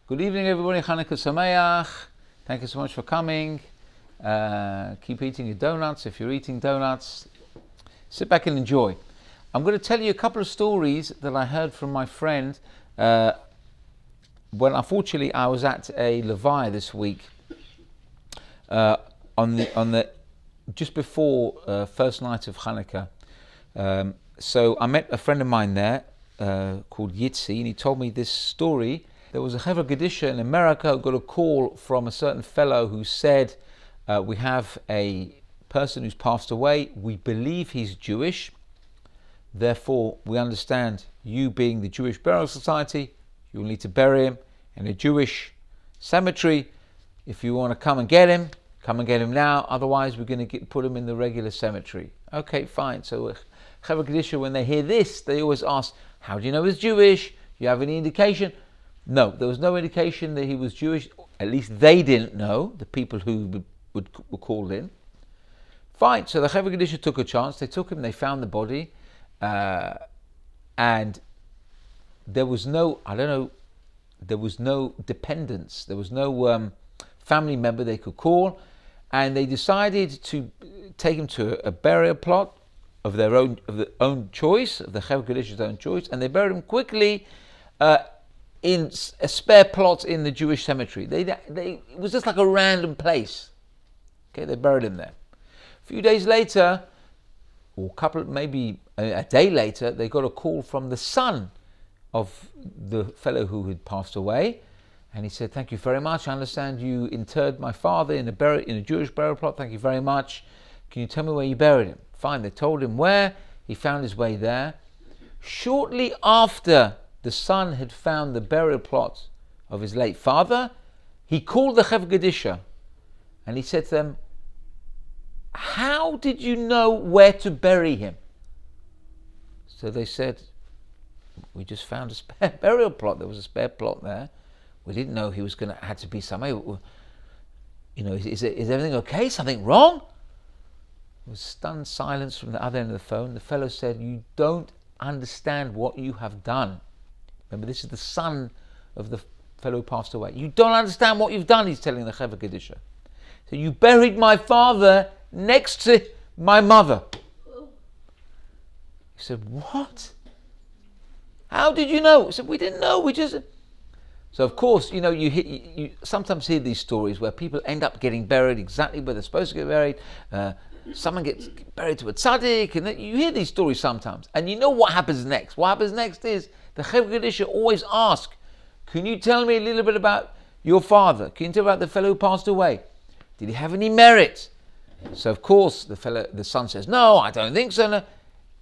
Good evening, everybody. Chanukah Sameach. Thank you so much for coming. Keep eating your donuts. If you're eating donuts, sit back and enjoy. I'm going to tell you a couple of stories that I heard from my friend when unfortunately I was at a Levi this week on the just before first night of Hanukkah. So I met a friend of mine there called Yitzi, and he told me this story. There was a Chevra Gedisha in America who got a call from a certain fellow who said, we have a person who's passed away, we believe he's Jewish, therefore we understand you being the Jewish Burial Society, you'll need to bury him in a Jewish cemetery. If you want to come and get him now, otherwise we're going to put him in the regular cemetery. Okay, fine. So Chevra Gedisha, when they hear this, they always ask, how do you know he's Jewish? Do you have any indication? No, there was no indication that he was Jewish. At least they didn't know, the people who were called in. Fine, so the Chevra Gedisha took a chance. They took him, they found the body, and there was no, there was no dependents. There was no family member they could call, and they decided to take him to a burial plot of their own choice, of the Chevra Gedisha's own choice, and they buried him quickly in a spare plot in the Jewish cemetery. It was just like a random place. Okay, they buried him there. A few days later, or maybe a day later, they got a call from the son of the fellow who had passed away, and he said, "Thank you very much. I understand you interred my father in a Jewish burial plot. Thank you very much. Can you tell me where you buried him?" Fine. They told him where. He found his way there. Shortly after the son had found the burial plot of his late father, he called the Chevra Gedisha and he said to them, "How did you know where to bury him?" So they said, "We just found a spare burial plot. There was a spare plot there. We didn't know he was had to be somewhere. Is everything okay? Something wrong?" There was stunned silence from the other end of the phone. The fellow said, "You don't understand what you have done." Remember, this is the son of the fellow who passed away. "You don't understand what you've done," he's telling the Chevra Gedisha. "So you buried my father next to my mother." He said, "What? How did you know?" He said, "We didn't know. We just..." So of course, you sometimes hear these stories where people end up getting buried exactly where they're supposed to get buried. Someone gets buried to a tzaddik, and you hear these stories sometimes. And you know what happens next? What happens next is the Chevra Gedisha always ask, "Can you tell me a little bit about your father? Can you tell me about the fellow who passed away? Did he have any merit?" So of course the son says, "No, I don't think so." No.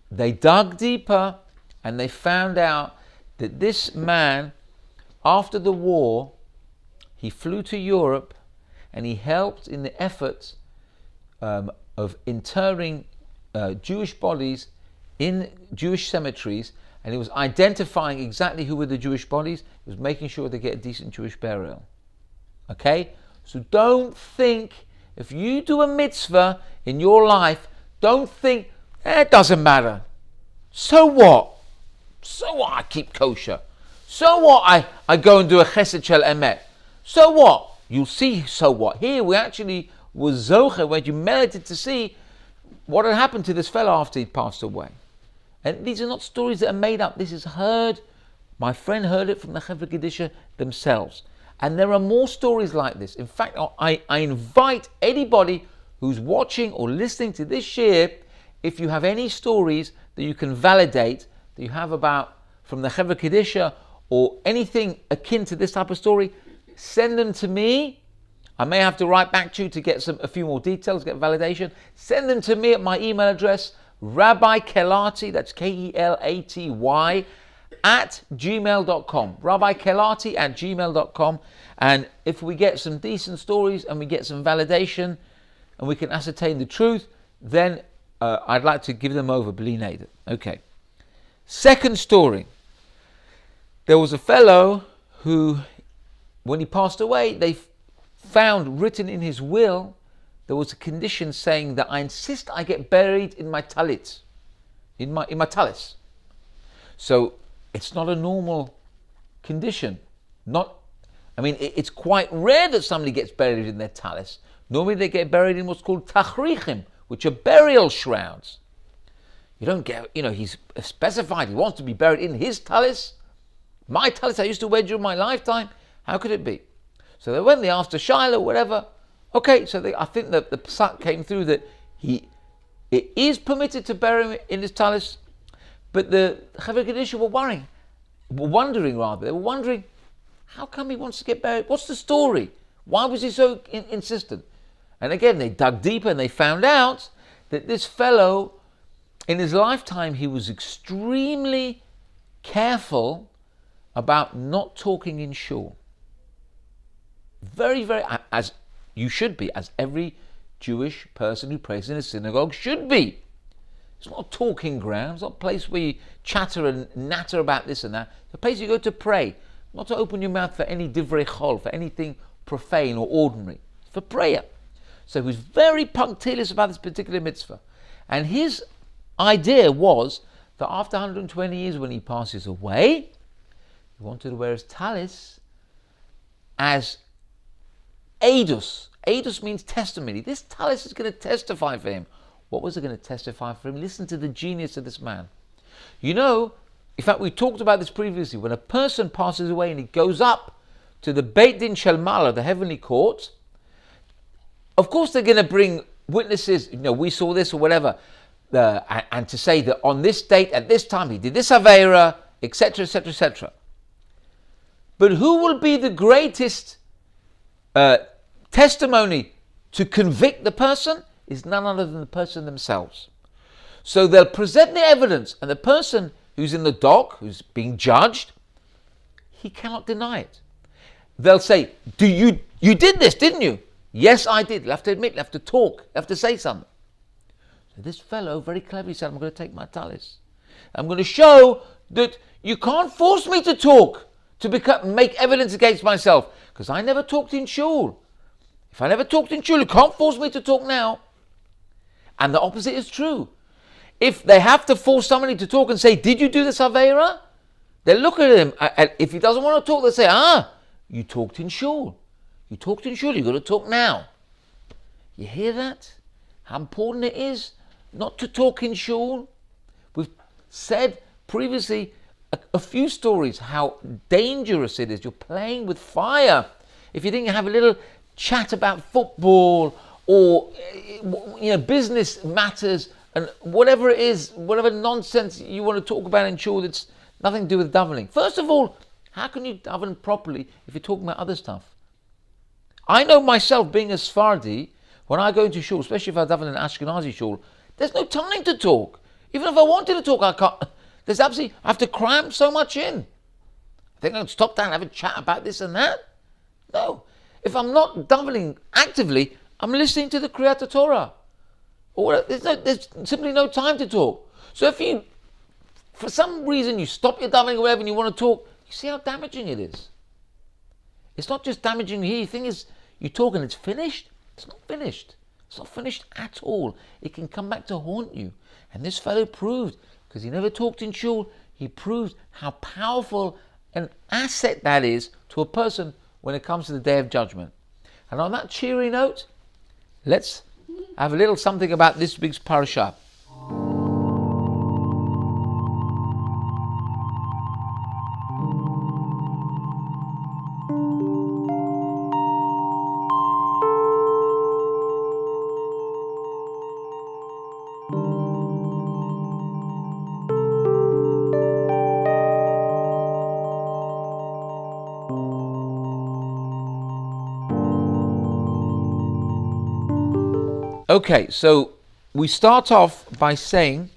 They dug deeper and they found out that this man, after the war, he flew to Europe and he helped in the effort of interring Jewish bodies in Jewish cemeteries, and he was identifying exactly who were the Jewish bodies. He was making sure they get a decent Jewish burial. Okay? So don't think, if you do a mitzvah in your life, don't think, it doesn't matter. So what? So what I keep kosher? So what I go and do a chesed shel emet? So what? You'll see, so what? Here we actually was zocher, where you merited to see what had happened to this fellow after he'd passed away. And these are not stories that are made up. This is heard. My friend heard it from the Chevra Gedisha themselves. And there are more stories like this. In fact, I invite anybody who's watching or listening to this shir, if you have any stories that you can validate, that you have from the Chevra Gedisha or anything akin to this type of story, send them to me. I may have to write back to you to get a few more details, get validation. Send them to me at my email address, Rabbi Kelati, that's Kelaty, @gmail.com. Rabbi Kelati @gmail.com. And if we get some decent stories and we get some validation and we can ascertain the truth, then I'd like to give them over, bli neder. Okay. Second story. There was a fellow who, when he passed away, they found written in his will, there was a condition saying that I insist I get buried in my talit, in my talis. So it's not a normal condition. Not I mean, it's quite rare that somebody gets buried in their talis. Normally they get buried in what's called tachrichim, which are burial shrouds. You don't get, he's specified he wants to be buried in his talis. My talis I used to wear during my lifetime. How could it be? So when they asked a Shiloh, whatever, okay, so I think that the psak came through that it is permitted to bury him in his talis, but the Chaver Kedusha were wondering, how come he wants to get buried? What's the story? Why was he so insistent? And again, they dug deeper and they found out that this fellow, in his lifetime, he was extremely careful about not talking in shul. Very, very, as you should be, as every Jewish person who prays in a synagogue should be. It's not a talking ground. It's not a place where you chatter and natter about this and that. It's a place you go to pray, not to open your mouth for any divrei chol, for anything profane or ordinary. It's for prayer. So he was very punctilious about this particular mitzvah. And his idea was that after 120 years, when he passes away, he wanted to wear his talis as Eidus. Eidus means testimony. This talis is going to testify for him. What was it going to testify for him? Listen to the genius of this man. In fact, we talked about this previously. When a person passes away and he goes up to the Beit Din Shel Mala, the heavenly court, of course they're going to bring witnesses, we saw this or whatever, and to say that on this date, at this time, he did this Aveira, etc., etc., etc. But who will be the greatest testimony to convict the person is none other than the person themselves. So they'll present the evidence, and the person who's in the dock, who's being judged, he cannot deny it. They'll say, you did this, didn't you? Yes, I did. You'll have to admit, you'll have to talk, you'll have to say something. So this fellow, very cleverly said, I'm going to take my talis. I'm going to show that you can't force me to talk, to make evidence against myself, because I never talked in shul. If I never talked in shul, you can't force me to talk now. And the opposite is true. If they have to force somebody to talk and say, did you do this Aveira? They look at him, and if he doesn't want to talk, they say, you talked in shul. You talked in shul, you've got to talk now. You hear that? How important it is not to talk in shul? We've said previously a few stories how dangerous it is. You're playing with fire. If you think you have a little chat about football or business matters and whatever it is, whatever nonsense you want to talk about in shul that's nothing to do with davening. First of all, how can you daven properly if you're talking about other stuff? I know myself, being a Sephardi, when I go into shul, especially if I daven in Ashkenazi shul, there's no time to talk. Even if I wanted to talk, I can't. I have to cram so much in. I think I can stop down and have a chat about this and that. No. If I'm not davening actively, I'm listening to the Kriyat Torah. Or there's simply no time to talk. So if you, for some reason, you stop your davening or whatever and you want to talk, you see how damaging it is. It's not just damaging here. The thing is, you talk and it's finished. It's not finished. It's not finished at all. It can come back to haunt you. And this fellow proved, because he never talked in shul, he proved how powerful an asset that is to a person when it comes to the Day of Judgment. And on that cheery note, let's have a little something about this week's parasha. Okay, so we start off by saying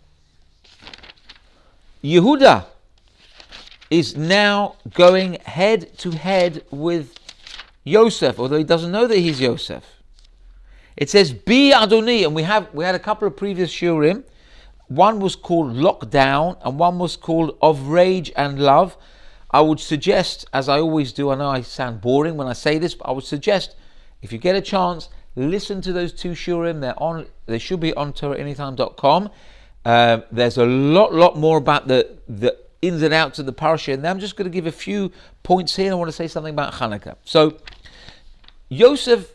Yehuda is now going head to head with Yosef, although he doesn't know that he's Yosef. It says Bi Adoni, and we had a couple of previous shurim. One was called Lockdown, and one was called Of Rage and Love. I would suggest, as I always do, I know I sound boring when I say this, but I would suggest, if you get a chance, listen to those two shurim. They should be on TorahAnytime.com. There's a lot more about the ins and outs of the parasha, and I'm just going to give a few points here. I want to say something about Hanukkah. So Yosef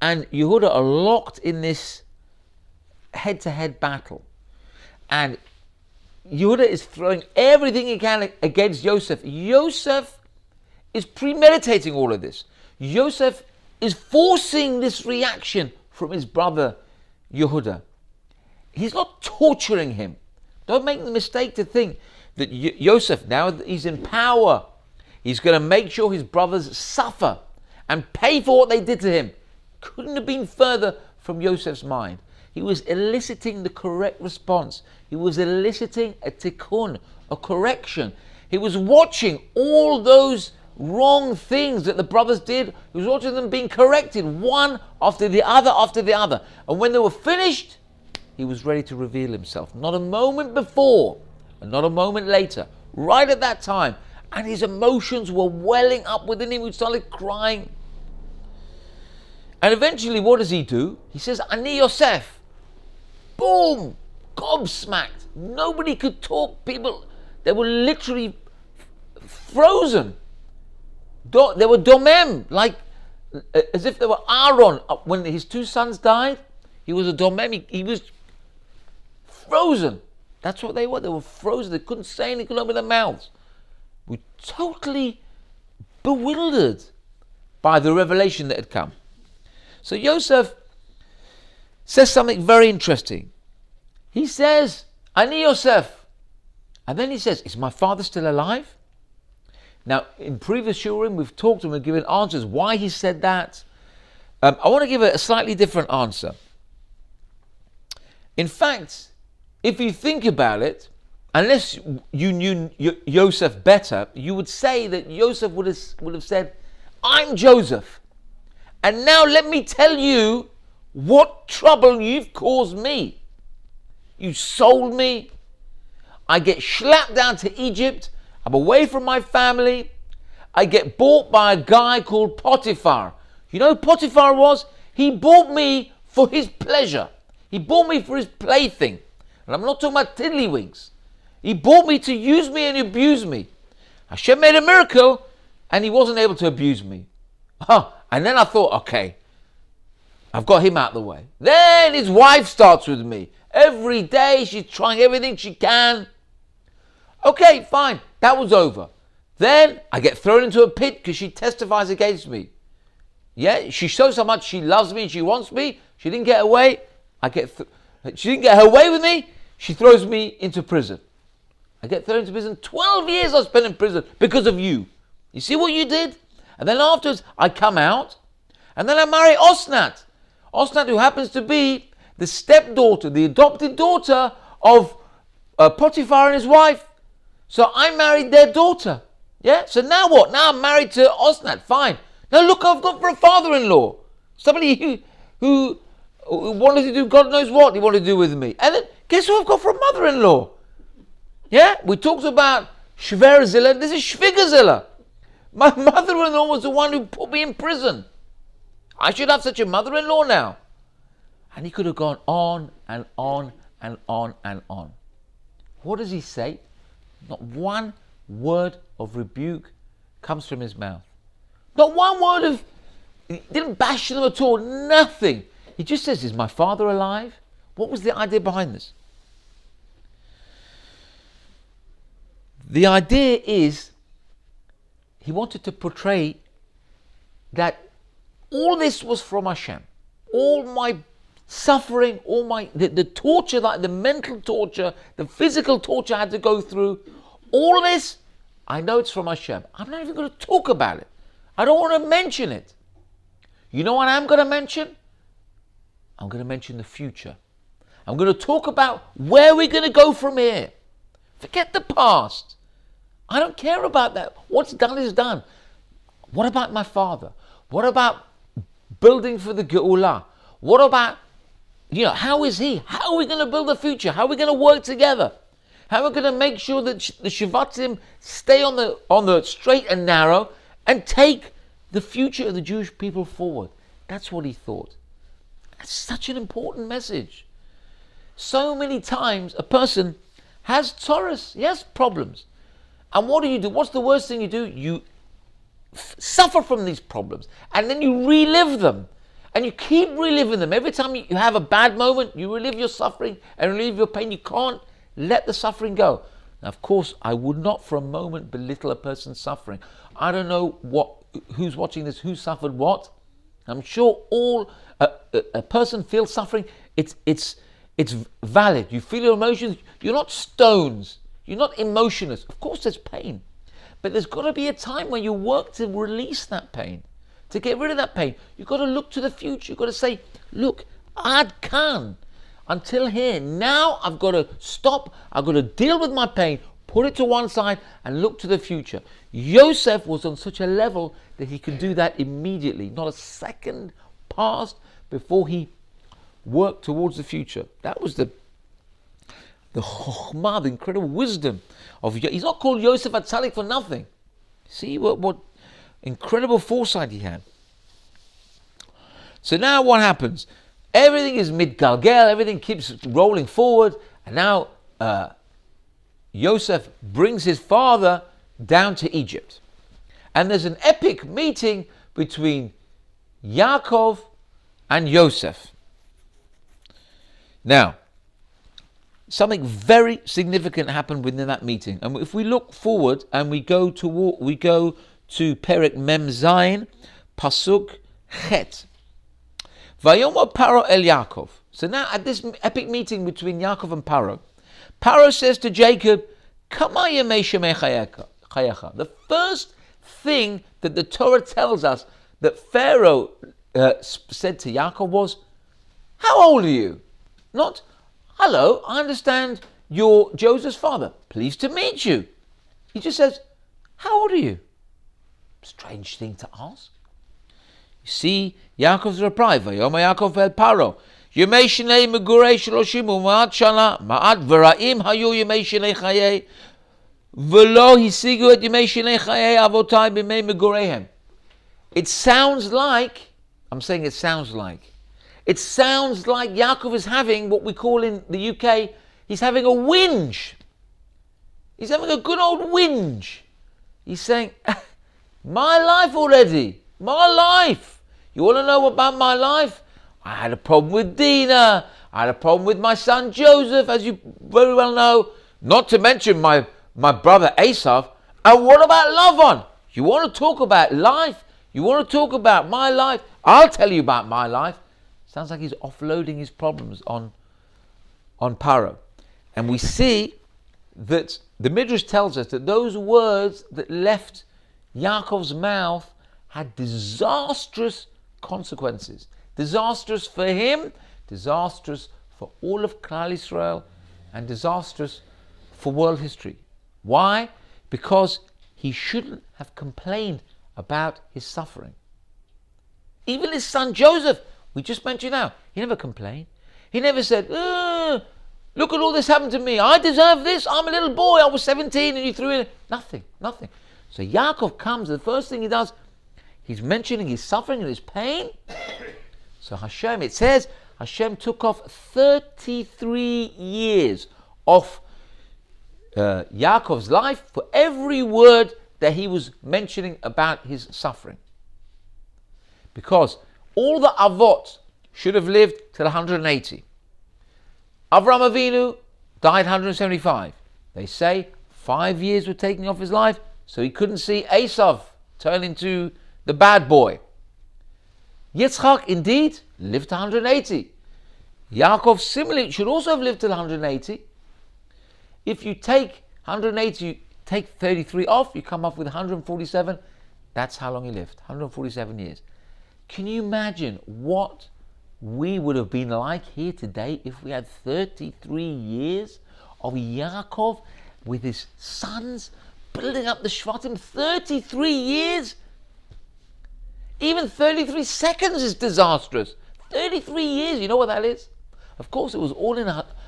and Yehuda are locked in this head-to-head battle, and Yehuda is throwing everything he can against Yosef. Yosef is premeditating all of this. Yosef is forcing this reaction from his brother Yehuda. He's not torturing him. Don't make the mistake to think that Yosef, now that he's in power, he's going to make sure his brothers suffer and pay for what they did to him. Couldn't have been further from Yosef's mind. He was eliciting the correct response. He was eliciting a tikkun, a correction. He was watching all those wrong things that the brothers did. He was watching them being corrected, one after the other after the other. And when they were finished, he was ready to reveal himself. Not a moment before, and not a moment later. Right at that time. And his emotions were welling up within him. He started crying. And eventually, what does he do? He says, Ani Yosef. Boom! Gobsmacked. Nobody could talk. People, they were literally frozen. They were domem, like as if they were Aaron. When his two sons died, he was a domem. He was frozen. That's what they were. They were frozen. They couldn't say anything, couldn't open their mouths. We're totally bewildered by the revelation that had come. So Yosef says something very interesting. He says, Ani Yosef. And then he says, is my father still alive? Now, in previous shurim, we've talked and we've given answers why he said that. I want to give a slightly different answer. In fact, if you think about it, unless you knew Yosef better, you would say that Yosef would have said, I'm Joseph. And now let me tell you what trouble you've caused me. You sold me. I get schlepped down to Egypt. I'm away from my family. I get bought by a guy called Potiphar. You know who Potiphar was? He bought me for his pleasure. He bought me for his plaything. And I'm not talking about tiddlywinks. He bought me to use me and abuse me. Hashem made a miracle and he wasn't able to abuse me. And then I thought, okay, I've got him out of the way. Then his wife starts with me. Every day she's trying everything she can. Okay, fine. That was over. Then I get thrown into a pit because she testifies against me. Yeah, she shows how much she loves me and she wants me. She didn't get away. She didn't get her way with me. She throws me into prison. I get thrown into prison. 12 years I spent in prison because of you. You see what you did? And then afterwards, I come out. And then I marry Osnat. Osnat, who happens to be the stepdaughter, the adopted daughter of Potiphar and his wife. So I married their daughter. Yeah? So now what? Now I'm married to Osnat. Fine. Now look what I've got for a father-in-law. Somebody who wanted to do God knows what he wanted to do with me. And then guess who I've got for a mother-in-law? Yeah? We talked about Shverzilla. This is Shvigazilla. My mother-in-law was the one who put me in prison. I should have such a mother-in-law now. And he could have gone on and on and on and on. What does he say? Not one word of rebuke comes from his mouth. Not one word of, he didn't bash them at all, nothing. He just says, is my father alive? What was the idea behind this? The idea is, he wanted to portray that all this was from Hashem. All my suffering, all the torture, the mental torture, the physical torture I had to go through, all this, I know it's from Hashem. I'm not even going to talk about it. I don't want to mention it. You know what I'm going to mention? I'm going to mention the future. I'm going to talk about where we're going to go from here. Forget the past. I don't care about that. What's done is done. What about my father? What about building for the Geulah? What about, how is he? How are we going to build a future? How are we going to work together? How are we going to make sure that the Shvatim stay on the straight and narrow and take the future of the Jewish people forward? That's what he thought. That's such an important message. So many times a person has Taurus, he has problems. And what do? What's the worst thing you do? You suffer from these problems, and then you relive them. And you keep reliving them. Every time you have a bad moment, you relive your suffering and relive your pain. You can't let the suffering go. Now, of course, I would not for a moment belittle a person's suffering. I don't know who's watching this, who suffered what. I'm sure a person feels suffering. It's valid. You feel your emotions. You're not stones. You're not emotionless. Of course, there's pain, but there's got to be a time when you work to release that pain. To get rid of that pain, you've got to look to the future. You've got to say, look, Ad Kan, until here. Now I've got to stop. I've got to deal with my pain, put it to one side, and look to the future. Yosef was on such a level that he could do that immediately. Not a second passed before he worked towards the future. That was the chokhmah, the incredible wisdom of Yosef. He's not called Yosef HaTzadik for nothing. See what incredible foresight he had. So now what happens? Everything is mid-galgel, everything keeps rolling forward, and now Yosef brings his father down to Egypt. And there's an epic meeting between Yaakov and Yosef. Now, something very significant happened within that meeting. And if we look forward and we go to Perek Mem Zayin, Pasuk Chet. Vayomer Paro el Yaakov. So now at this epic meeting between Yaakov and Paro says to Jacob, Kama yemei shemei chayecha. The first thing that the Torah tells us that Pharaoh said to Yaakov was, how old are you? Not, hello, I understand you're Joseph's father. Pleased to meet you. He just says, how old are you? Strange thing to ask. You see Yaakov's reply, Vayomer Yaakov el Paro, Yemei shnei megurei shloshim u'ma'at shana, ma'at v'ra'im hayu yemei shnei chayei, v'lo hisigu et yemei shnei chayei avotai b'mei megureihem. It sounds like Yaakov is having what we call in the UK, he's having a whinge. He's having a good old whinge. He's saying, my life already. My life. You want to know about my life? I had a problem with Dinah. I had a problem with my son Joseph, as you very well know. Not to mention my brother Esav. And what about Lavan? You want to talk about life? You want to talk about my life? I'll tell you about my life. Sounds like he's offloading his problems on Paro. And we see that the Midrash tells us that those words that left Yaakov's mouth had disastrous consequences. Disastrous for him, disastrous for all of Klal Yisrael, and disastrous for world history. Why? Because he shouldn't have complained about his suffering. Even his son Joseph, we just mentioned now, he never complained. He never said, look at all this happened to me. I deserve this. I'm a little boy. I was 17 and you threw in. Nothing. So Yaakov comes, and the first thing he does, he's mentioning his suffering and his pain. So Hashem, it says, Hashem took off 33 years off Yaakov's life for every word that he was mentioning about his suffering. Because all the Avot should have lived till 180. Avraham Avinu died 175. They say 5 years were taken off his life, so he couldn't see Esav turn into the bad boy. Yitzchak indeed lived to 180. Yaakov similarly should also have lived till 180. If you take 180, you take 33 off, you come up with 147. That's how long he lived, 147 years. Can you imagine what we would have been like here today if we had 33 years of Yaakov with his sons building up the Shvatim? 33 years? Even 33 seconds is disastrous. 33 years, you know what that is? Of course, it was all in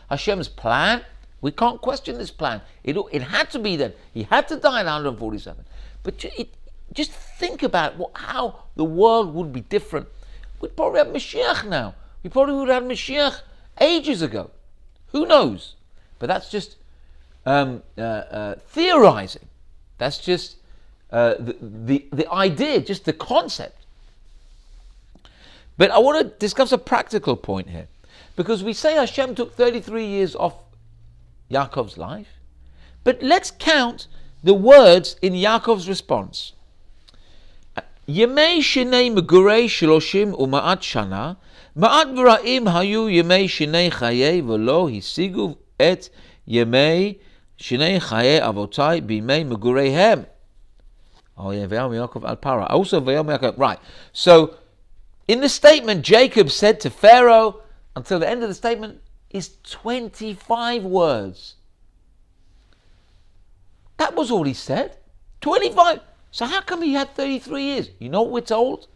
Hashem's plan. We can't question this plan. It had to be that. He had to die at 147. But just think about how the world would be different. We'd probably have Mashiach now. We probably would have had Mashiach ages ago. Who knows? But that's just theorizing. That's just the idea, just the concept. But I want to discuss a practical point here, because we say Hashem took 33 years off Yaakov's life, but let's count the words in Yaakov's response. Yemei shenei megurei shloshim u'ma'at shana, ma'at v'ra'im hayu yemei shenei chayei v'lo hisigu et yemei shenei chayei avotai b'yemei megureihem. Oh yeah, v'yam Yaakov al para. Also v'yam Yaakov. Right. So in the statement, Jacob said to Pharaoh, until the end of the statement, is 25 words. That was all he said. 25. So how come he had 33 years? You know what we're told?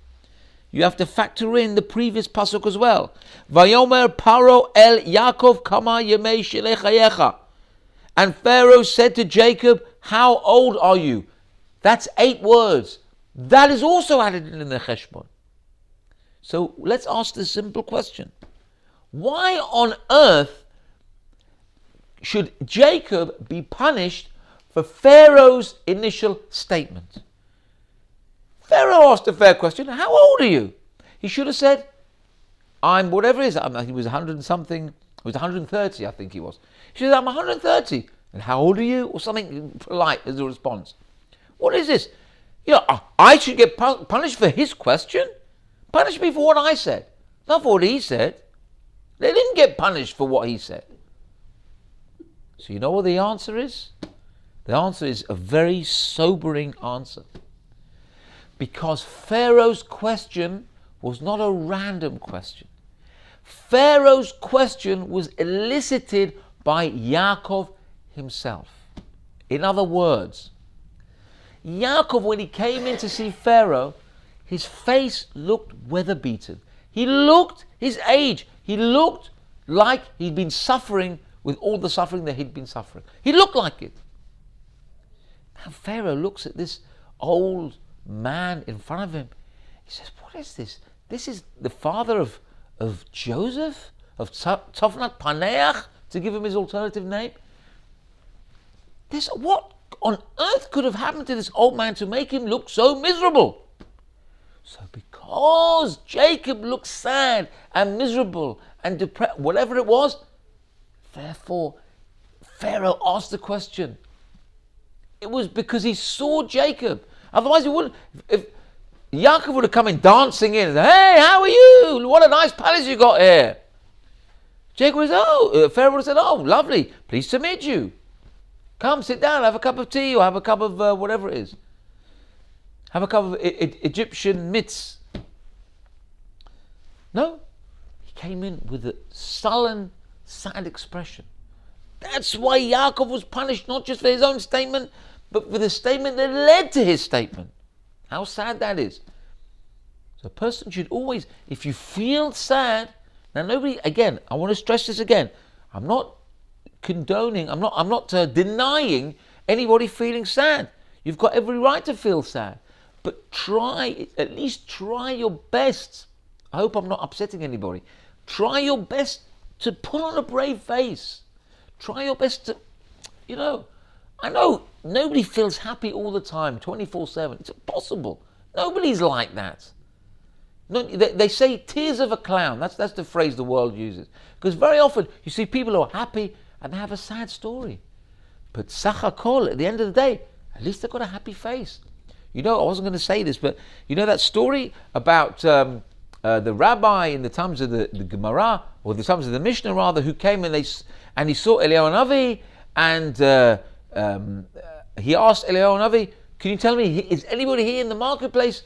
You have to factor in the previous pasuk as well. Vayomer Paro el Yaakov kama yemei shelei chayecha. And Pharaoh said to Jacob, how old are you? That's 8 words. That is also added in the cheshbon. So let's ask this simple question. Why on earth should Jacob be punished for Pharaoh's initial statement? Pharaoh asked a fair question. How old are you? He should have said, I'm whatever it is. He was 100 and something. He was 130, I think he was. He said, I'm 130. And how old are you? Or something polite as a response. What is this? You know, I should get punished for his question? Punish me for what I said, not for what he said. They didn't get punished for what he said. So you know what the answer is? The answer is a very sobering answer. Because Pharaoh's question was not a random question. Pharaoh's question was elicited by Yaakov himself. In other words, Yaakov, when he came in to see Pharaoh, his face looked weather-beaten. He looked his age. He looked like he'd been suffering with all the suffering that he'd been suffering. He looked like it. Now Pharaoh looks at this old man in front of him. He says, what is this? This is the father of Joseph, of Tovnat Paneach, to give him his alternative name. What on earth could have happened to this old man to make him look so miserable? So because Jacob looked sad and miserable and depressed, whatever it was, therefore Pharaoh asked the question. It was because he saw Jacob. Otherwise he wouldn't. If Yaakov would have come in dancing in and said, hey, how are you? What a nice palace you got here. Jacob would have said, Pharaoh would have said, oh, lovely, pleased to meet you. Come, sit down, have a cup of tea or have a cup of whatever it is. Have a cup of Egyptian mitz. No, he came in with a sullen, sad expression. That's why Yaakov was punished, not just for his own statement, but for the statement that led to his statement. How sad that is. So a person should always, if you feel sad, now nobody, again, I want to stress this again, I'm not condoning, I'm not denying anybody feeling sad. You've got every right to feel sad. But at least try your best. I hope I'm not upsetting anybody. Try your best to put on a brave face. Try your best to, I know nobody feels happy all the time, 24/7. It's impossible. Nobody's like that. No, they say tears of a clown. That's the phrase the world uses. Because very often you see people who are happy and they have a sad story. But Sachakol, at the end of the day, at least they've got a happy face. I wasn't going to say this, but that story about the rabbi in the times of the Gemara, or the times of the Mishnah rather, who came and he saw Eliyahu Navi, and he asked Eliyahu Navi, can you tell me, is anybody here in the marketplace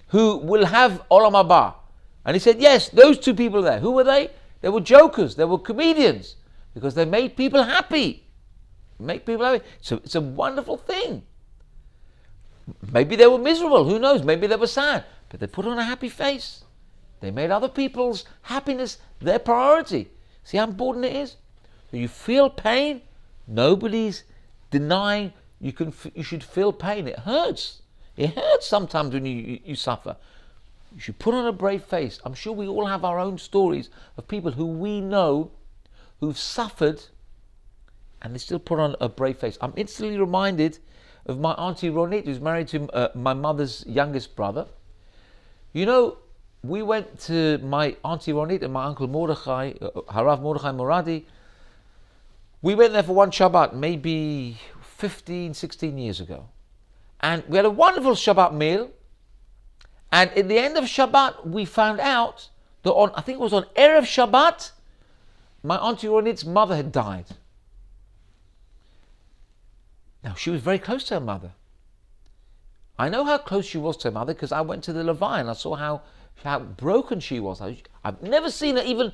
who will have Olam Haba? And he said, yes, those 2 people there. Who were they? They were jokers, they were comedians, because they made people happy. So it's a wonderful thing. Maybe they were miserable, who knows? Maybe they were sad, but they put on a happy face. They made other people's happiness their priority. See how important it is? So you feel pain, nobody's denying you should feel pain. It hurts. It hurts sometimes when you suffer. You should put on a brave face. I'm sure we all have our own stories of people who we know who've suffered and they still put on a brave face. I'm instantly reminded of my Auntie Ronit, who's married to my mother's youngest brother. You know, we went to my Auntie Ronit and my Uncle Mordechai, Harav Mordechai Moradi. We went there for one Shabbat, maybe 15, 16 years ago. And we had a wonderful Shabbat meal. And at the end of Shabbat, we found out that I think it was on Erev Shabbat, my Auntie Ronit's mother had died. Now, she was very close to her mother. I know how close she was to her mother because I went to the Levaya and I saw how broken she was. I've never seen her even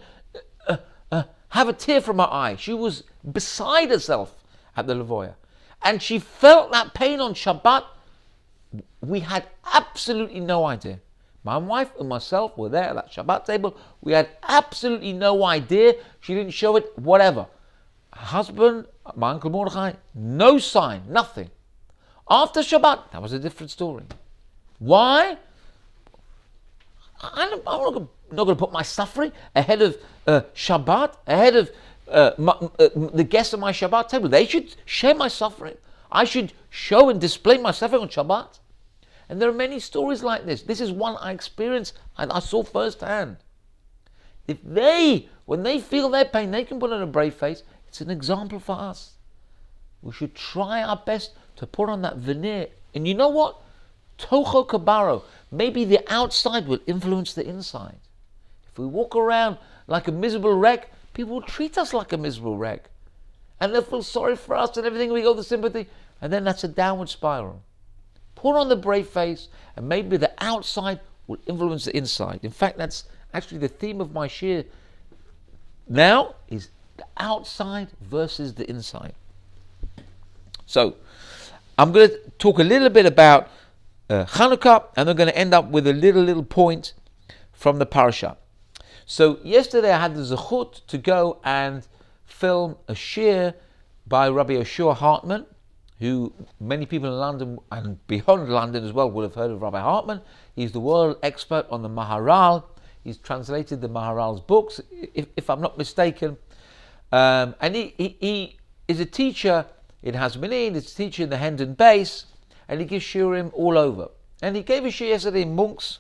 have a tear from her eye. She was beside herself at the Levaya. And she felt that pain on Shabbat. We had absolutely no idea. My wife and myself were there at that Shabbat table. We had absolutely no idea. She didn't show it, whatever. Her husband, my Uncle Mordechai, no sign, nothing. After Shabbat, that was a different story. Why? I'm not going to put my suffering ahead of Shabbat, ahead of the guests at my Shabbat table. They should share my suffering. I should show and display my suffering on Shabbat. And there are many stories like this. This is one I experienced and I saw firsthand. When they feel their pain, they can put on a brave face. It's an example for us. We should try our best to put on that veneer. And you know what? Tocho kabaro. Maybe the outside will influence the inside. If we walk around like a miserable wreck, people will treat us like a miserable wreck. And they'll feel sorry for us and everything. We go to sympathy. And then that's a downward spiral. Put on the brave face, and maybe the outside will influence the inside. In fact, that's actually the theme of my shir now, is the outside versus the inside. So, I'm going to talk a little bit about Chanukah, and I'm going to end up with a little point from the parasha. So, yesterday I had the zechut to go and film a shir by Rabbi Yoshua Hartman, who many people in London and beyond London as well would have heard of. Rabbi Hartman. He's the world expert on the Maharal. He's translated the Maharal's books, if I'm not mistaken. And he is a teacher in Hasmonean, he's a teacher in the Hendon base, and he gives shiurim all over. And he gave a shiur yesterday in Munks,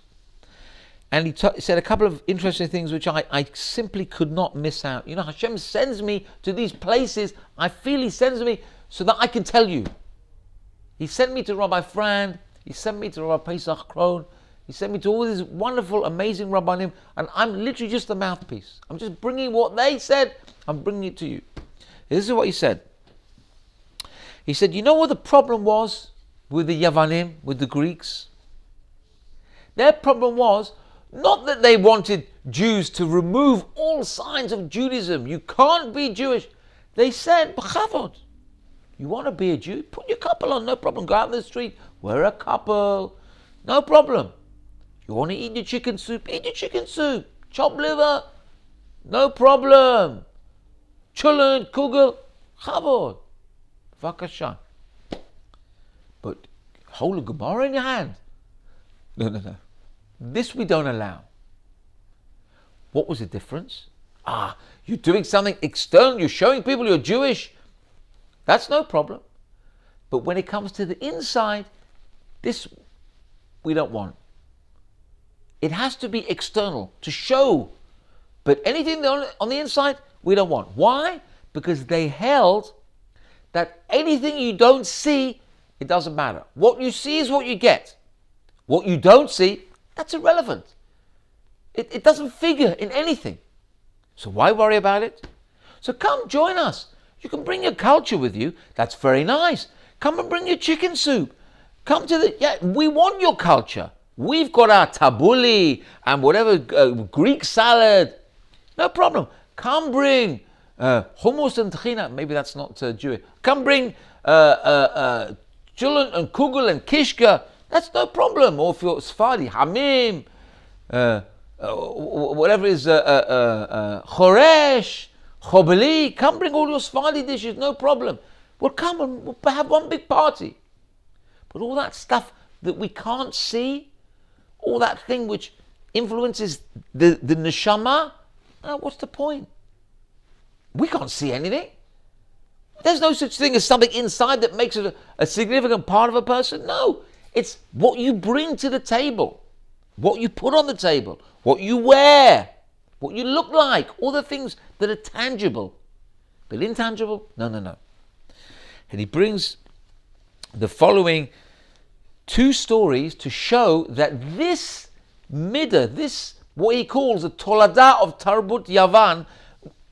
and he said a couple of interesting things which I simply could not miss out. You know, Hashem sends me to these places. I feel He sends me so that I can tell you. He sent me to Rabbi Frand, He sent me to Rabbi Pesach Krohn, He sent me to all these wonderful, amazing Rabbanim, and I'm literally just the mouthpiece. I'm just bringing what they said, I'm bringing it to you. This is what he said. He said, you know what the problem was with the Yavanim, with the Greeks? Their problem was not that they wanted Jews to remove all signs of Judaism. You can't be Jewish. They said, b'chavod, you want to be a Jew? Put your couple on, no problem. Go out in the street, wear a couple, no problem. You want to eat your chicken soup? Eat your chicken soup. Chopped liver, no problem. Chulent, kugel, chavod, vakasha. But hold a Gemara in your hand. No. This we don't allow. What was the difference? You're doing something external, you're showing people you're Jewish. That's no problem. But when it comes to the inside, this we don't want. It has to be external, to show. But anything on the inside, we don't want. Why? Because they held that anything you don't see, it doesn't matter. What you see is what you get. What you don't see, that's irrelevant. It doesn't figure in anything. So why worry about it? So come join us. You can bring your culture with you. That's very nice. Come and bring your chicken soup. Come to we want your culture. We've got our tabbouleh and whatever, Greek salad. No problem. Come bring hummus and tahina. Maybe that's not Jewish. Come bring chulent and kugel and kishka. That's no problem. Or if you're Sephardi, hamim, whatever is choresh, chobeli. Come bring all your Sephardi dishes. No problem. We'll come and we'll have one big party. But all that stuff that we can't see, all that thing which influences the neshama, what's the point? We can't see anything. There's no such thing as something inside that makes it a significant part of a person. No, it's what you bring to the table, what you put on the table, what you wear, what you look like, all the things that are tangible. But intangible, no. And he brings the following two stories to show that this midah, this what he calls a tolada of Tarbut Yavan,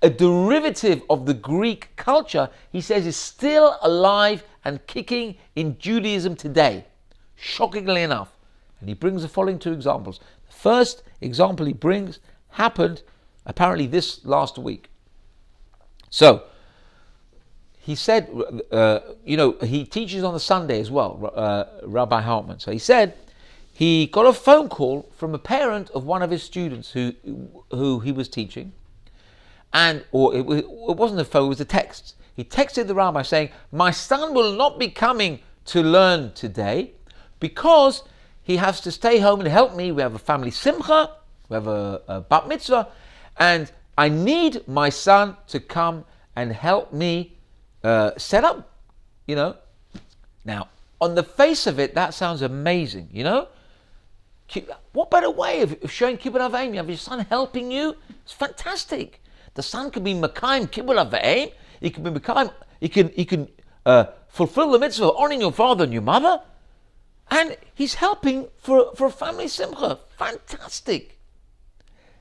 a derivative of the Greek culture, he says is still alive and kicking in Judaism today, shockingly enough. And he brings the following two examples. The first example he brings happened apparently this last week. So, he said, he teaches on the Sunday as well, Rabbi Hartman. So he said he got a phone call from a parent of one of his students who he was teaching. It wasn't a phone, it was a text. He texted the rabbi saying, my son will not be coming to learn today because he has to stay home and help me. We have a family simcha, we have a bat mitzvah, and I need my son to come and help me set up, Now, on the face of it, that sounds amazing, What better way of showing kibbud av v'aim? You have your son helping you. It's fantastic. The son can be Mekayim kibbud av v'aim. He can be Mekayim. He can fulfill the mitzvah of honoring your father and your mother, and he's helping for a family simcha. Fantastic.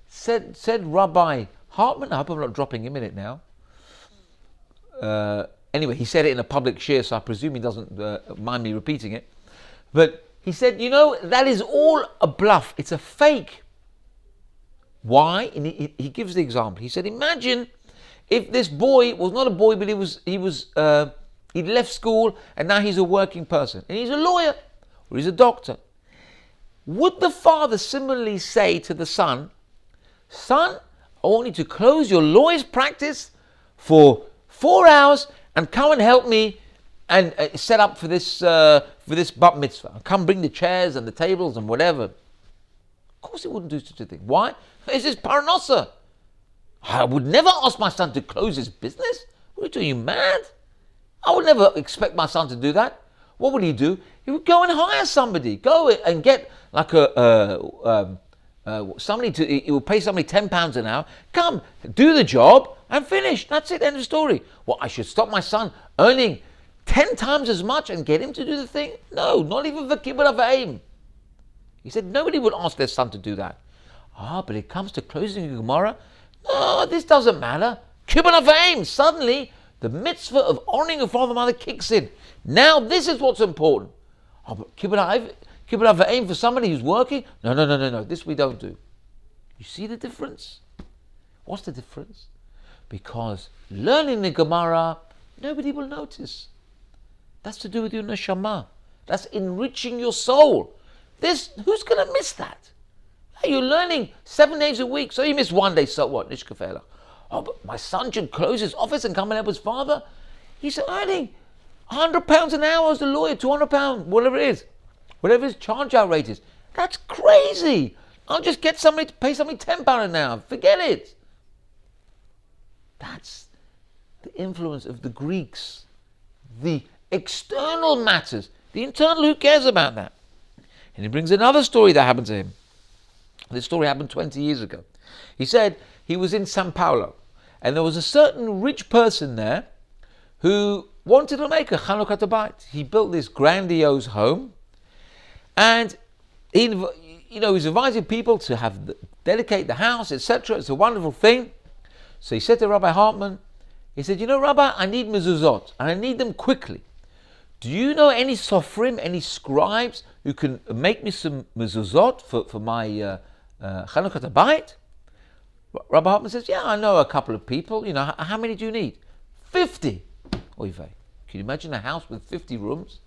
Said Rabbi Hartman. I hope I'm not dropping him in it now. Anyway, he said it in a public share, so I presume he doesn't mind me repeating it. But he said, that is all a bluff. It's a fake. Why? And he gives the example. He said, imagine if this boy was not a boy, but he'd left school and now he's a working person. And he's a lawyer or he's a doctor. Would the father similarly say to the son, I want you to close your lawyer's practice for 4 hours and come and help me and set up for this bat mitzvah. Come bring the chairs and the tables and whatever. Of course he wouldn't do such a thing. Why? This is parnasa. I would never ask my son to close his business. What are you mad? I would never expect my son to do that. What would he do? He would go and hire somebody. Go and get like somebody he will pay somebody £10 an hour. Come, do the job and finish. That's it, end of story. Well, I should stop my son earning 10 times as much and get him to do the thing? No, not even for kibbud av v'aim. He said nobody would ask their son to do that. But it comes to closing a Gemara. No, this doesn't matter. Kibbud av v'aim. Suddenly, the mitzvah of honoring your father and mother kicks in. Now, this is what's important. But kibbud av v'aim for somebody who's working? No. This we don't do. You see the difference? What's the difference? Because learning the Gemara, nobody will notice. That's to do with your neshama. That's enriching your soul. Who's going to miss that? You're learning 7 days a week, so you miss 1 day, so what? Nishkafela. But my son should close his office and come and help his father. He's earning £100 an hour as a lawyer, £200, whatever it is. Whatever his charge out rate is. That's crazy. I'll just get somebody to pay somebody £10 an hour. Forget it. That's the influence of the Greeks. The external matters. The internal, who cares about that? And he brings another story that happened to him. This story happened 20 years ago. He said he was in Sao Paulo and there was a certain rich person there who wanted to make a Chanukah Bayit. He built this grandiose home and he's advising people to dedicate the house, etc. It's a wonderful thing. So he said to Rabbi Hartman, he said, Rabbi, I need mezuzot and I need them quickly. Do you know any sofrim, any scribes who can make me some mezuzot for my Chanukah Bayit? Rabbi Hartman says, yeah, I know a couple of people. How many do you need? 50. Oy vey. Can you imagine a house with 50 rooms?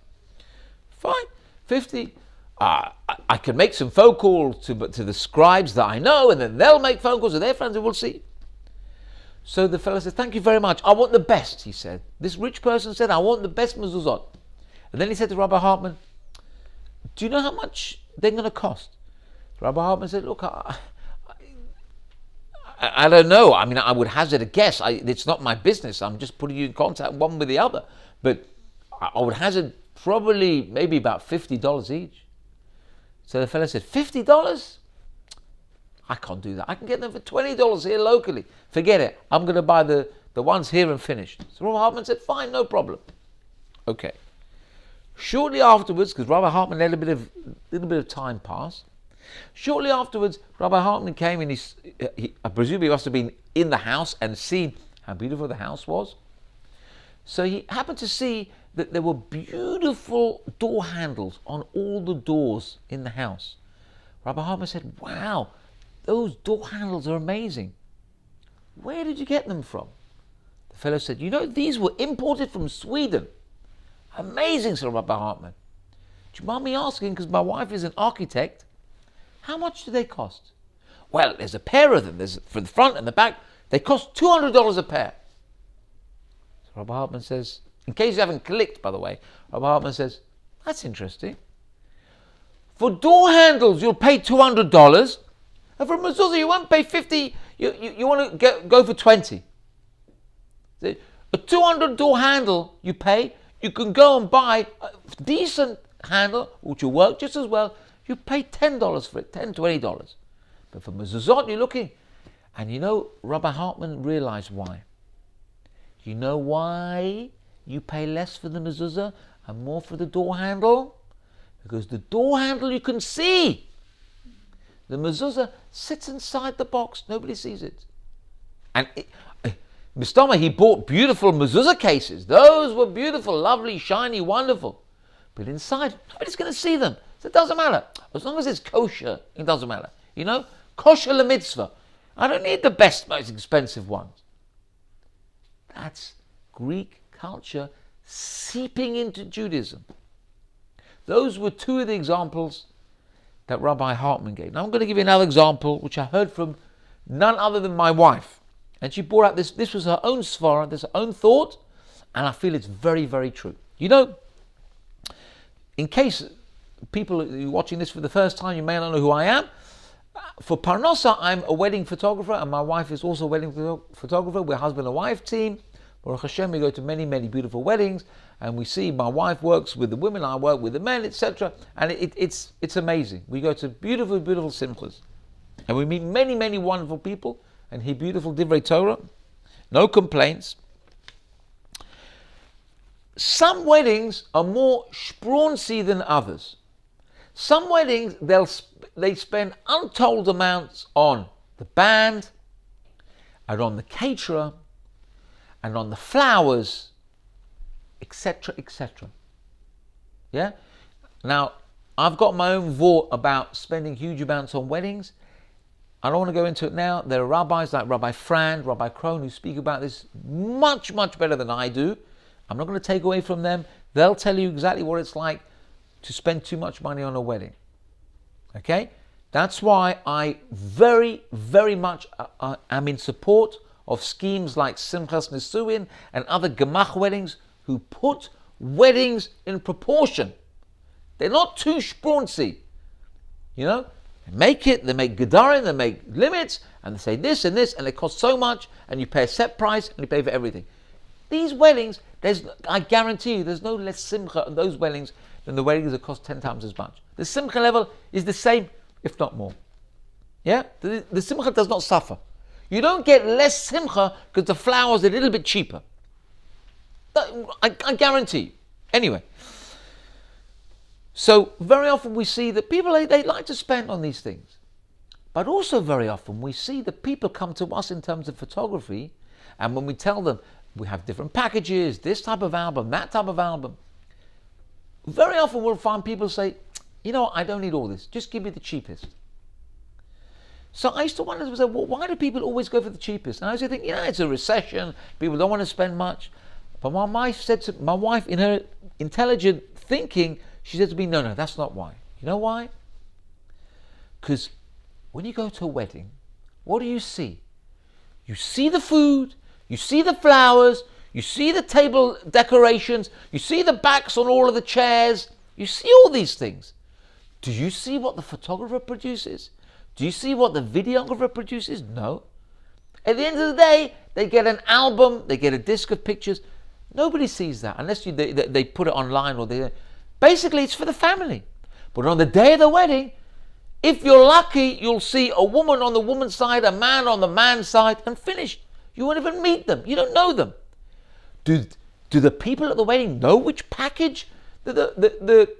Fine, 50. I can make some phone calls to the scribes that I know, and then they'll make phone calls to their friends, and we'll see. So the fellow says, thank you very much. I want the best, he said. This rich person said, I want the best mezuzot. And then he said to Rabbi Hartman, do you know how much they're going to cost? Rabbi Hartman said, look, I don't know. I mean, I would hazard a guess. It's not my business. I'm just putting you in contact one with the other. But I would hazard probably maybe about $50 each. So the fellow said, $50? I can't do that. I can get them for $20 here locally. Forget it. I'm going to buy the ones here and finish. So Rabbi Hartman said, fine, no problem. Okay. Shortly afterwards, because Rabbi Hartman let a little bit of time pass, shortly afterwards, Rabbi Hartman came and I presume he must have been in the house and seen how beautiful the house was. So he happened to see that there were beautiful door handles on all the doors in the house. Rabbi Hartman said, wow, those door handles are amazing. Where did you get them from? The fellow said, these were imported from Sweden. Amazing, said Rabbi Hartman. Do you mind me asking, because my wife is an architect, how much do they cost? Well, there's a pair of them. There's for the front and the back. They cost $200 a pair. So Rabbi Hartman says, in case you haven't clicked, by the way, Rabbi Hartman says, that's interesting. For door handles, you'll pay $200. And for a mezuzah, you won't pay $50. You want to go for $20. A $200 door handle you pay. You can go and buy a decent handle, which will work just as well. You pay $10 for it, $10, $20. But for mezuzot, you're looking. And Rabbi Hartman realized why. You know why you pay less for the mezuzah and more for the door handle? Because the door handle you can see. The mezuzah sits inside the box. Nobody sees it. And Mistama, he bought beautiful mezuzah cases. Those were beautiful, lovely, shiny, wonderful. But inside, nobody's going to see them. So it doesn't matter. As long as it's kosher, it doesn't matter. Kosher la mitzvah. I don't need the best, most expensive ones. That's Greek culture seeping into Judaism. Those were two of the examples that Rabbi Hartman gave. Now I'm going to give you another example, which I heard from none other than my wife. And she brought out this was her own svara, this her own thought, and I feel it's very, very true. In case people are watching this for the first time, you may not know who I am. For Parnasa, I'm a wedding photographer, and my wife is also a wedding photographer. We're a husband and wife team. Baruch Hashem, we go to many, many beautiful weddings, and we see my wife works with the women, I work with the men, etc. And it's amazing. We go to beautiful, beautiful simchas, and we meet many, many wonderful people, and hear beautiful divrei Torah. No complaints. Some weddings are more sproncy than others. Some weddings, they spend untold amounts on the band, and on the caterer, and on the flowers, etc., etc. Yeah? Now, I've got my own thought about spending huge amounts on weddings. I don't want to go into it now. There are rabbis like Rabbi Frand, Rabbi Krohn, who speak about this much, much better than I do. I'm not going to take away from them. They'll tell you exactly what it's like to spend too much money on a wedding. Okay? That's why I very, very much am in support of schemes like Simchas Nisuin and other Gemach weddings who put weddings in proportion. They're not too sproncy. They make gedarim, they make limits, and they say this and this, and it costs so much, and you pay a set price, and you pay for everything. These weddings, I guarantee you, there's no less simcha on those weddings than the weddings that cost 10 times as much. The simcha level is the same, if not more. Yeah? The simcha does not suffer. You don't get less simcha because the flowers are a little bit cheaper. I guarantee you. Anyway. So very often we see that people, they like to spend on these things. But also very often we see that people come to us in terms of photography, and when we tell them we have different packages, this type of album, that type of album, very often we'll find people say, I don't need all this, just give me the cheapest. So I used to wonder, well, why do people always go for the cheapest? And I used to think, it's a recession, people don't want to spend much. But my wife, in her intelligent thinking, she said to me, no, that's not why. You know why? Because when you go to a wedding, what do you see? You see the food, you see the flowers, you see the table decorations, you see the backs on all of the chairs, you see all these things. Do you see what the photographer produces? Do you see what the videographer produces? No. At the end of the day, they get an album, they get a disc of pictures. Nobody sees that unless they put it online or they. Basically, it's for the family. But on the day of the wedding, if you're lucky, you'll see a woman on the woman's side, a man on the man's side, and finished. You won't even meet them. You don't know them. Do the people at the wedding know which package the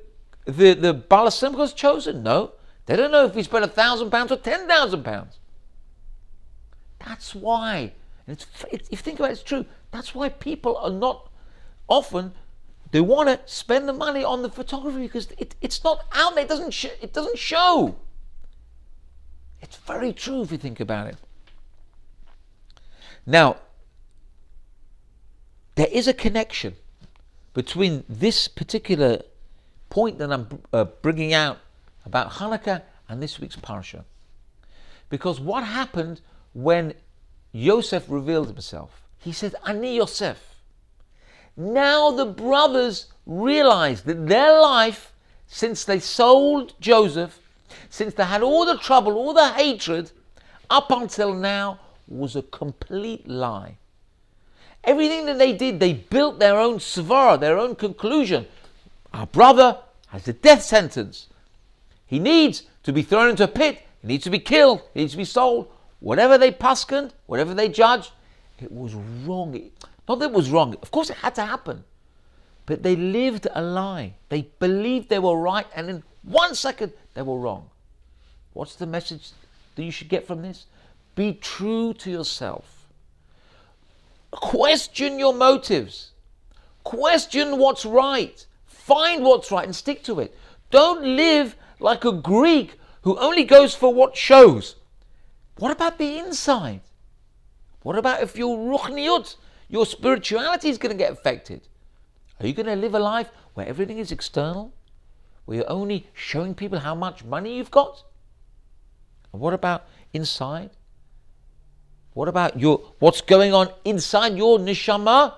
Baal HaSimcha has chosen? No. They don't know if he spent £1,000 or £10,000. That's why. And if you think about it, it's true. That's why people are not often. They want to spend the money on the photography because it's not out there. It doesn't show. It's very true if you think about it. Now, there is a connection between this particular point that I'm bringing out about Hanukkah and this week's parsha. Because what happened when Yosef revealed himself? He said, Ani Yosef. Now the brothers realized that their life, since they sold Joseph, since they had all the trouble, all the hatred, up until now, was a complete lie. Everything that they did, they built their own svara, their own conclusion. Our brother has a death sentence. He needs to be thrown into a pit. He needs to be killed. He needs to be sold. Whatever they paskened, whatever they judged, it was wrong. Not that it was wrong. Of course it had to happen. But they lived a lie. They believed they were right, and in 1 second, they were wrong. What's the message that you should get from this? Be true to yourself. Question your motives. Question what's right. Find what's right and stick to it. Don't live like a Greek who only goes for what shows. What about the inside? What about if your ruchniyut, your spirituality is going to get affected? Are you going to live a life where everything is external? Where you're only showing people how much money you've got? And what about inside? What about what's going on inside your neshama?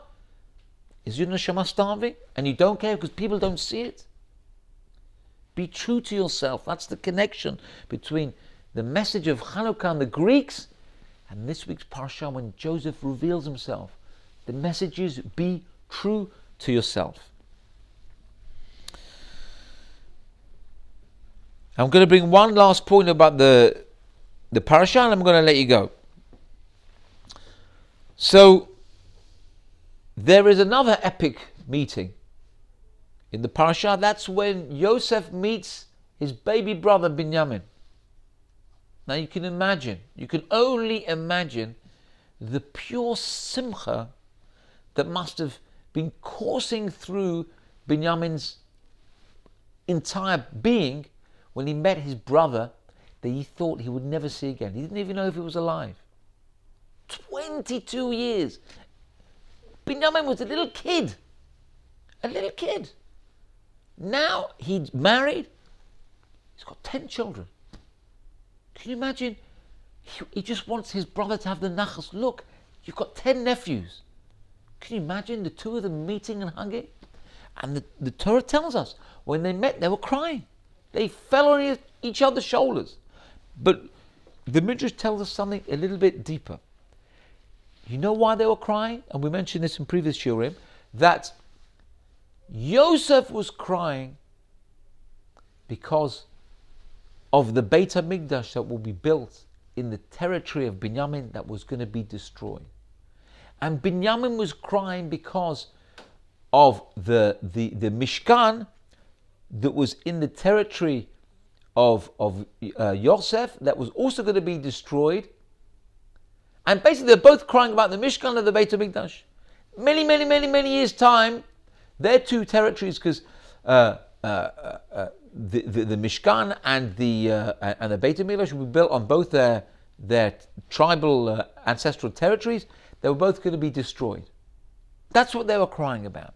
Is your neshama starving? And you don't care because people don't see it? Be true to yourself. That's the connection between the message of Hanukkah and the Greeks and this week's parsha when Joseph reveals himself. The message is be true to yourself. I'm going to bring one last point about the parsha and I'm going to let you go. So, there is another epic meeting in the parsha. That's when Yosef meets his baby brother Binyamin. Now you can only imagine the pure simcha that must have been coursing through Binyamin's entire being when he met his brother that he thought he would never see again. He didn't even know if he was alive. 22 years. Binyamin was a little kid. Now he's married. He's got 10 children. Can you imagine? He just wants his brother to have the nachas. Look, you've got 10 nephews. Can you imagine the two of them meeting and hugging? And the Torah tells us, when they met, they were crying. They fell on each other's shoulders. But the Midrash tells us something a little bit deeper. You know why they were crying? And we mentioned this in previous shiurim, that Yosef was crying because of the Beit HaMikdash that will be built in the territory of Binyamin that was going to be destroyed. And Binyamin was crying because of the Mishkan that was in the territory of Yosef that was also going to be destroyed. And basically they're both crying about the Mishkan and the Beit HaMikdash. Many years' time, their two territories, because the Mishkan and the Beit HaMikdash will be built on both their tribal ancestral territories. They were both going to be destroyed. That's what they were crying about.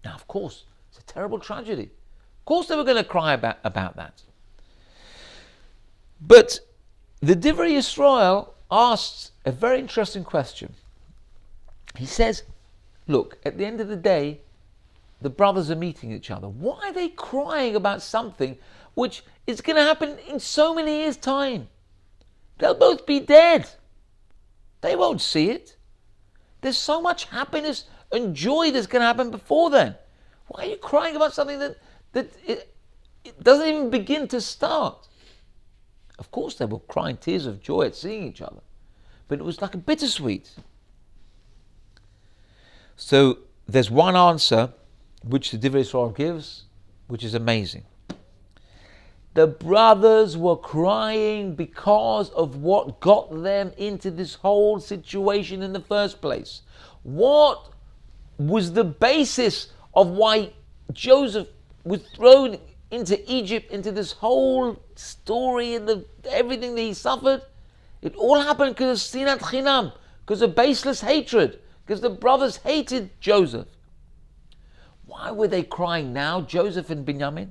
Now, of course, it's a terrible tragedy. Of course they were going to cry about that. But the Divrei Yisrael asks a very interesting question. He says, look, at the end of the day, the brothers are meeting each other. Why are they crying about something which is going to happen in so many years' time? They'll both be dead. They won't see it. There's so much happiness and joy that's going to happen before then. Why are you crying about something that it doesn't even begin to start? Of course they were crying tears of joy at seeing each other, but it was like a bittersweet. So there's one answer which the Divrei Yisrael gives, which is amazing. The brothers were crying because of what got them into this whole situation in the first place. What was the basis of why Joseph was thrown into Egypt, into this whole story and everything that he suffered? It all happened because of Sinat Chinam, because of baseless hatred, because the brothers hated Joseph. Why were they crying now, Joseph and Binyamin?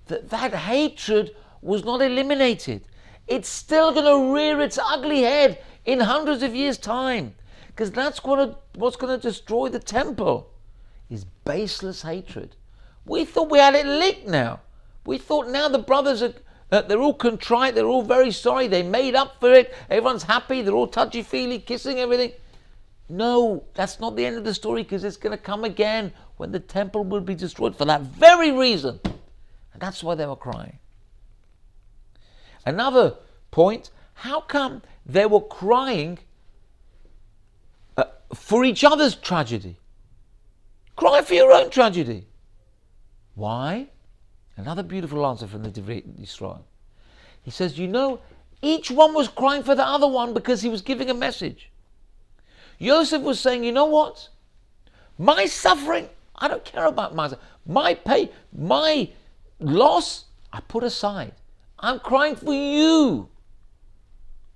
That hatred was not eliminated. It's still going to rear its ugly head in hundreds of years' time, because that's what's going to destroy the temple, is baseless hatred. We thought we had it licked now. We thought now the brothers they're all contrite, they're all very sorry, they made up for it, everyone's happy, they're all touchy-feely, kissing everything. No, that's not the end of the story, because it's going to come again when the temple will be destroyed for that very reason. And that's why they were crying. Another point, how come they were crying for each other's tragedy? Cry for your own tragedy. Why? Another beautiful answer from the Divrei Yisrael. He says, each one was crying for the other one because he was giving a message. Yosef was saying, you know what? My suffering, I don't care about myself. My pain, my loss, I put aside. I'm crying for you.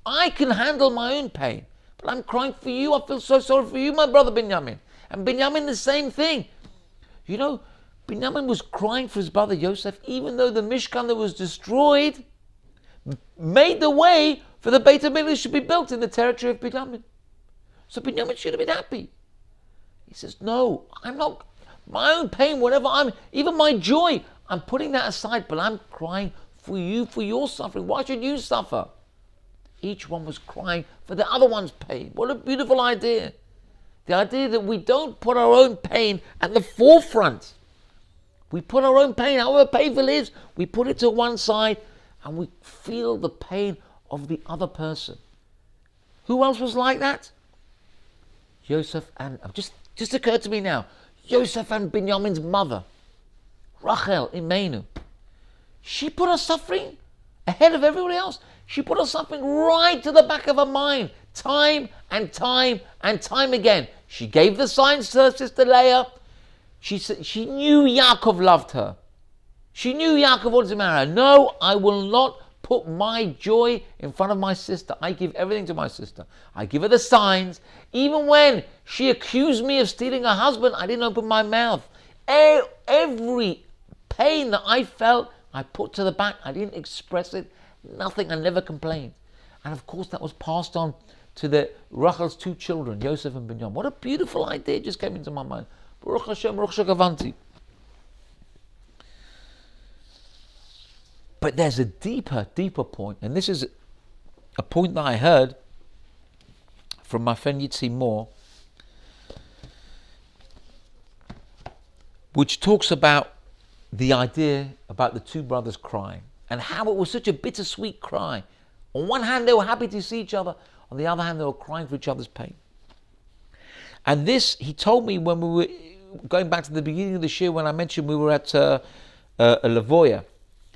I can handle my own pain, but I'm crying for you. I feel so sorry for you, my brother Binyamin. And Binyamin, the same thing. Binyamin was crying for his brother Yosef, even though the Mishkan that was destroyed made the way for the Beit HaMikdash to be built in the territory of Binyamin. So Binyamin should have been happy. He says, no, I'm not, my own pain, even my joy, I'm putting that aside, but I'm crying for you, for your suffering. Why should you suffer? Each one was crying for the other one's pain. What a beautiful idea. The idea that we don't put our own pain at the forefront. We put our own pain, however painful it is, we put it to one side and we feel the pain of the other person. Who else was like that? Yosef and, just occurred to me now, Yosef and Binyamin's mother, Rachel Imenu. She put her suffering ahead of everybody else. She put her suffering right to the back of her mind, time and time and time again. She gave the signs to her sister Leah. She knew Yaakov loved her. She knew Yaakov wanted to marry her. No, I will not put my joy in front of my sister. I give everything to my sister. I give her the signs. Even when she accused me of stealing her husband, I didn't open my mouth. Every pain that I felt, I put to the back. I didn't express it. Nothing. I never complained. And of course that was passed on to Rachel's two children, Yosef and Binyamin. What a beautiful idea just came into my mind. Baruch Hashem, Baruch Shekavanti. But there's a deeper point, and this is a point that I heard from my friend Yitzi Moore, which talks about the idea about the two brothers crying and how it was such a bittersweet cry. On one hand, they were happy to see each other. On the other hand, they were crying for each other's pain. And this, he told me when we were going back to the beginning of the year, when I mentioned we were at Lavoya.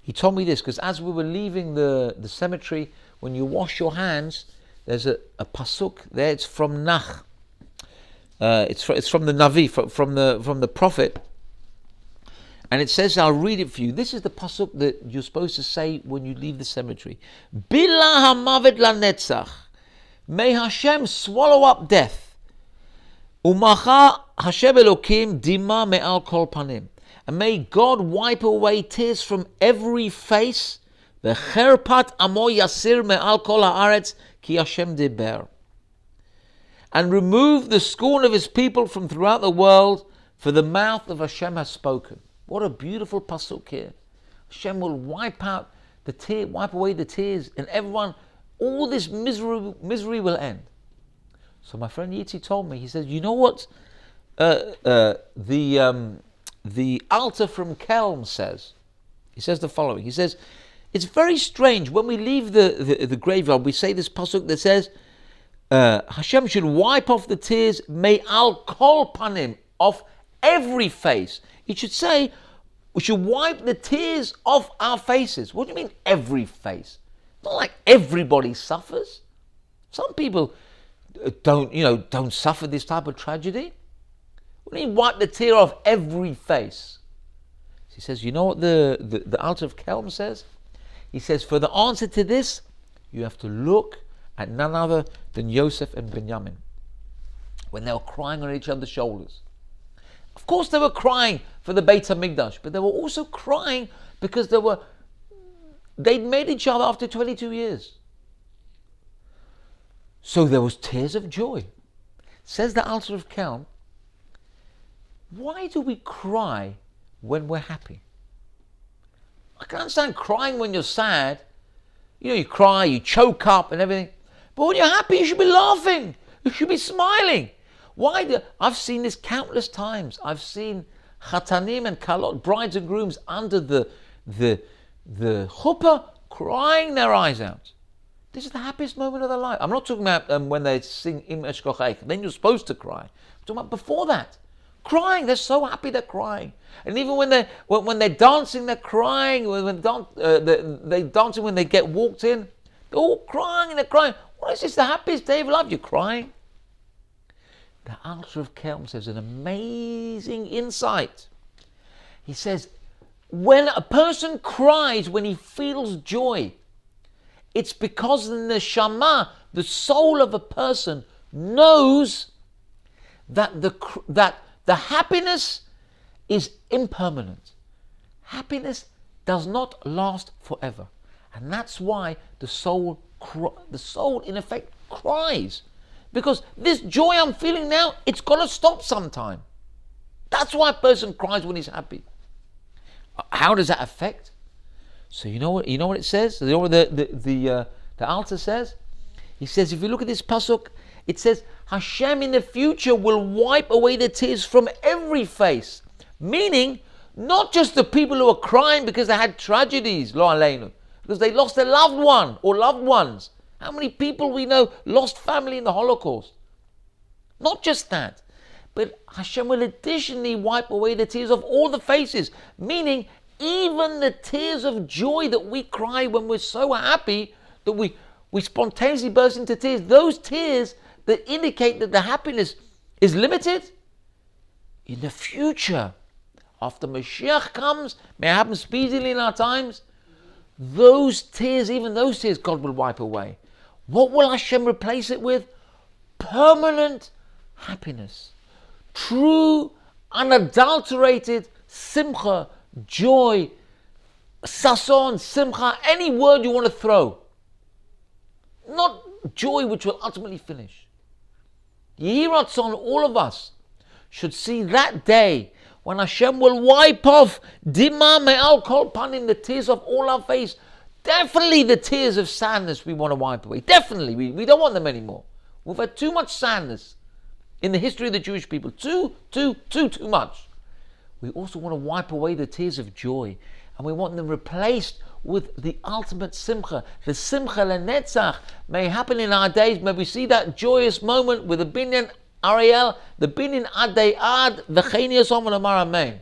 He told me this because as we were leaving the cemetery, when you wash your hands, there's a pasuk there. It's from Nach. It's from the Navi, from the prophet, and it says, I'll read it for you. This is the pasuk that you're supposed to say when you leave the cemetery. Bila hamavet lanetzach. May Hashem swallow up death. Umacha Hashem Elokim dima me'al kol panim. And may God wipe away tears from every face. V'cherpat amo yasir me'al kol haaretz ki Hashem diber. And remove the scorn of his people from throughout the world, for the mouth of Hashem has spoken. What a beautiful pasuk here. Hashem will wipe away the tears, and everyone, all this misery will end. So my friend Yitzi told me, he says, you know what the Alter from Kelm says? He says the following. He says, it's very strange, when we leave the graveyard, we say this pasuk that says, Hashem should wipe off the tears, may al kol panim, off every face. It should say, we should wipe the tears off our faces. What do you mean every face? Not like everybody suffers. Some people don't suffer this type of tragedy. What do you mean wipe the tear off every face? He says, you know what the Alter of Kelm says? He says, for the answer to this, you have to look at none other than Yosef and Benjamin, when they were crying on each other's shoulders. Of course they were crying for the Beit HaMikdash, but they were also crying because they'd made each other after 22 years. So there was tears of joy. Says the Alter of Kelm, why do we cry when we're happy? I can understand crying when you're sad. You cry, you choke up and everything. But when you're happy, you should be laughing. You should be smiling. I've seen this countless times. I've seen chatanim and kalot, brides and grooms, under the chuppah, crying their eyes out. This is the happiest moment of their life. I'm not talking about when they sing Im Eshkocheich. Then you're supposed to cry. I'm talking about before that. Crying, they're so happy they're crying. And even when they're dancing, they're crying. They're dancing when they get walked in. They're all crying and they're crying. What is this, the happiest day of life? You're crying. The Alter of Kelm says an amazing insight. He says, when a person cries, when he feels joy, it's because the neshama, the soul of a person, knows that the happiness is impermanent. Happiness does not last forever. And that's why the soul in effect cries. Because this joy I'm feeling now, it's got to stop sometime. That's why a person cries when he's happy. How does that affect? So you know what it says? You know what the Alter says? He says, if you look at this pasuk, it says, Hashem in the future will wipe away the tears from every face. Meaning, not just the people who are crying because they had tragedies, lo aleinu, because they lost their loved one or loved ones. How many people we know lost family in the Holocaust? Not just that, but Hashem will additionally wipe away the tears of all the faces. Meaning, even the tears of joy that we cry when we're so happy that we spontaneously burst into tears, those tears that indicate that the happiness is limited, in the future, after Mashiach comes, may it happen speedily in our times, those tears, even those tears, God will wipe away. What will Hashem replace it with? Permanent happiness. True, unadulterated simcha, joy, sason, simcha, any word you want to throw. Not joy which will ultimately finish. Yehi Ratzon, all of us should see that day when Hashem will wipe off dima me'al kol panim, the tears of all our face. Definitely the tears of sadness we want to wipe away. Definitely, we don't want them anymore. We've had too much sadness in the history of the Jewish people. Too much. We also want to wipe away the tears of joy, and we want them replaced with the ultimate simcha, the simcha lenetzach. May happen in our days. May we see that joyous moment with the binyan Ariel, the binyan ad day ad, v'chein yasom v'lamar amen.